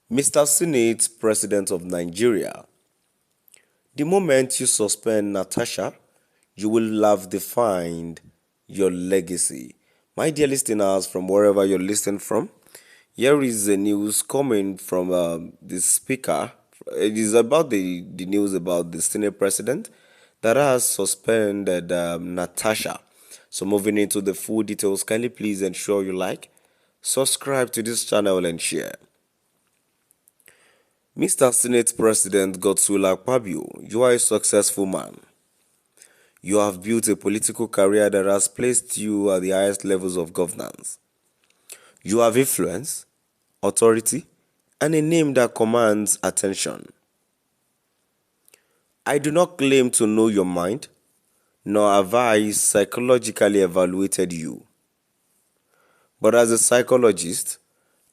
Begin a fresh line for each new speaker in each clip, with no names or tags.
Mr. Senate President of Nigeria, the moment you suspend Natasha, you will have defined your legacy. My dear listeners, from wherever you're listening from, here is the news coming from the speaker. It is about the news about the Senate President that has suspended Natasha. So moving into the full details, kindly please ensure you like, subscribe to this channel and share. Mr. Senate President Godswill Akpabio, you are a successful man. You have built a political career that has placed you at the highest levels of governance. You have influence, authority, and a name that commands attention. I do not claim to know your mind, nor have I psychologically evaluated you. But as a psychologist,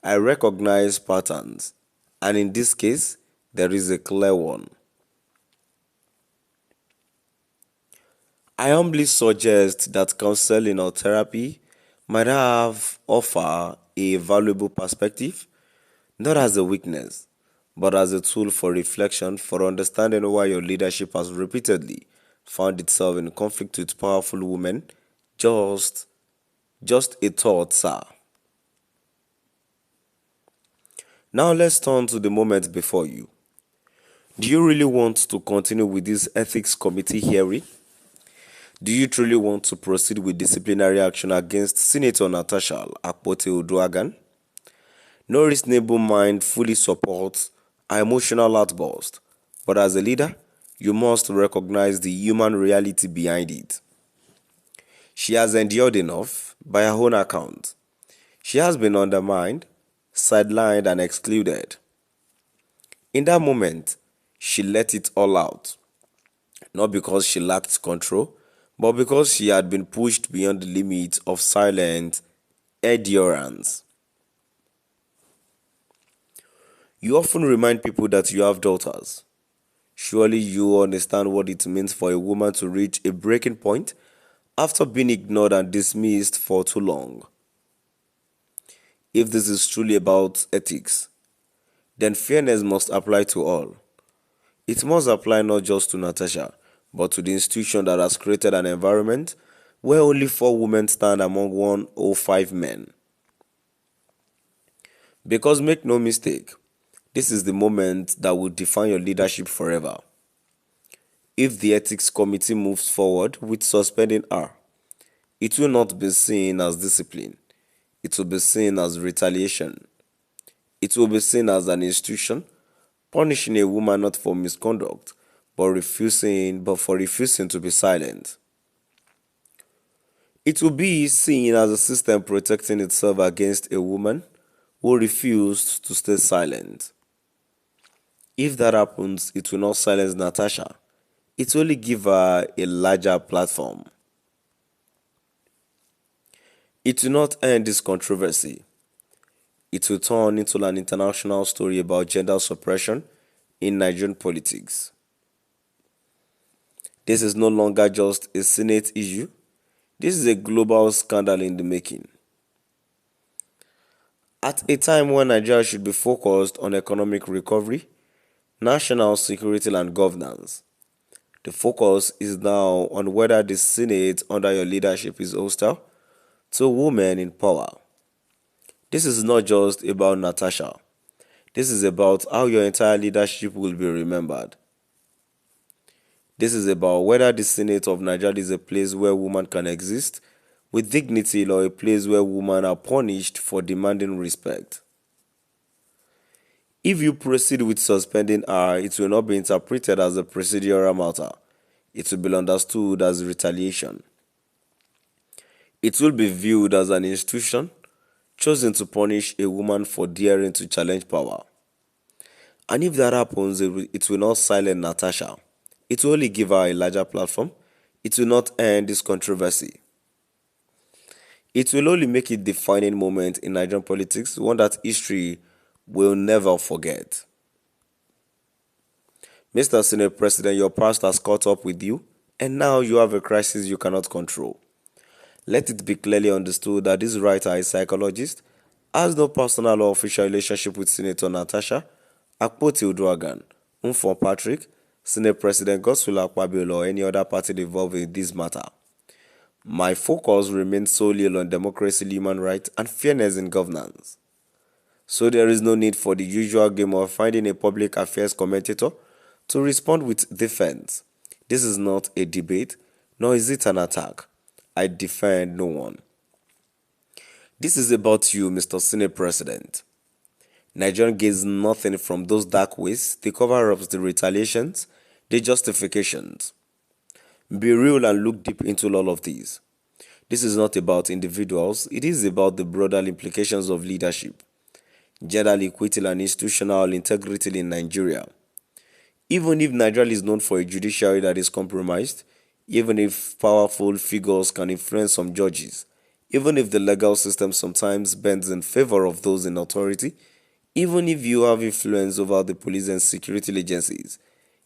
I recognize patterns, and in this case, there is a clear one. I humbly suggest that counseling or therapy might have offer a valuable perspective, not as a weakness, but as a tool for reflection for understanding why your leadership has repeatedly found itself in conflict with powerful women. Just, just a thought, sir. Now let's turn to the moment before you. Do you really want to continue with this ethics committee hearing? Do you truly want to proceed with disciplinary action against Senator Natasha Akpote-Uduaghan? No reasonable mind fully supports her emotional outburst, but as a leader, you must recognize the human reality behind it. She has endured enough, by her own account. She has been undermined, sidelined, and excluded. In that moment, she let it all out, not because she lacked control, but because she had been pushed beyond the limits of silent endurance. You often remind people that you have daughters. Surely you understand what it means for a woman to reach a breaking point after being ignored and dismissed for too long. If this is truly about ethics, then fairness must apply to all. It must apply not just to Natasha, but to the institution that has created an environment where only 4 women stand among 105 men. Because make no mistake, this is the moment that will define your leadership forever. If the ethics committee moves forward with suspending her, it will not be seen as discipline. It will be seen as retaliation. It will be seen as an institution punishing a woman not for misconduct, but for refusing to be silent. It will be seen as a system protecting itself against a woman who refused to stay silent. If that happens, it will not silence Natasha. It will only give her a larger platform. It will not end this controversy. It will turn into an international story about gender suppression in Nigerian politics. This is no longer just a Senate issue. This is a global scandal in the making. At a time when Nigeria should be focused on economic recovery, national security, and governance, the focus is now on whether the Senate under your leadership is hostile to women in power. This is not just about Natasha. This is about how your entire leadership will be remembered. This is about whether the Senate of Nigeria is a place where women can exist with dignity or a place where women are punished for demanding respect. If you proceed with suspending her, it will not be interpreted as a procedural matter. It will be understood as retaliation. It will be viewed as an institution chosen to punish a woman for daring to challenge power. And if that happens, it will not silence Natasha. It will only give her a larger platform. It will not end this controversy. It will only make it a defining moment in Nigerian politics, one that history will never forget. Mr. Senate President, your past has caught up with you, and now you have a crisis you cannot control. Let it be clearly understood that this writer is a psychologist has no personal or official relationship with Senator Natasha Akpoti-Uduaghan, Mfon Patrick, Senate President Godswill Akpabio, or any other party involved in this matter. My focus remains solely on democracy, human rights, and fairness in governance. So there is no need for the usual game of finding a public affairs commentator to respond with defense. This is not a debate, nor is it an attack. I defend no one. This is about you, Mr. Senate President. Nigeria gains nothing from those dark ways, the cover-ups, the retaliations, the justifications. Be real and look deep into all of these. This is not about individuals, it is about the broader implications of leadership, gender equity and institutional integrity in Nigeria. Even if Nigeria is known for a judiciary that is compromised, even if powerful figures can influence some judges, even if the legal system sometimes bends in favor of those in authority, even if you have influence over the police and security agencies,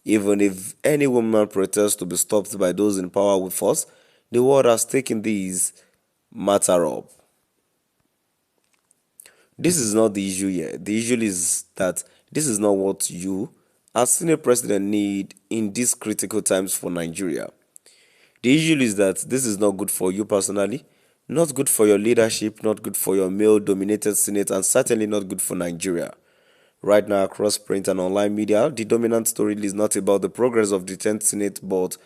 even if any woman protests to be stopped by those in power with force, the world has taken these matter up. This is not the issue here. The issue is that this is not what you, as Senate President, need in these critical times for Nigeria. The issue is that this is not good for you personally, not good for your leadership, not good for your male-dominated Senate, and certainly not good for Nigeria. Right now, across print and online media, the dominant story is not about the progress of the 10th Senate, but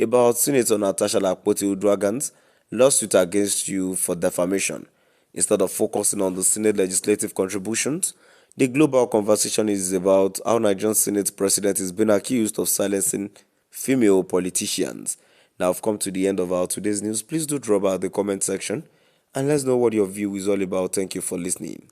about Senator Natasha Akpoti-Uduaghan's lawsuit against you for defamation. Instead of focusing on the Senate legislative contributions, the global conversation is about how Nigerian Senate President is being accused of silencing female politicians. Now, I've come to the end of our today's news. Please do drop out the comment section and let's know what your view is all about. Thank you for listening.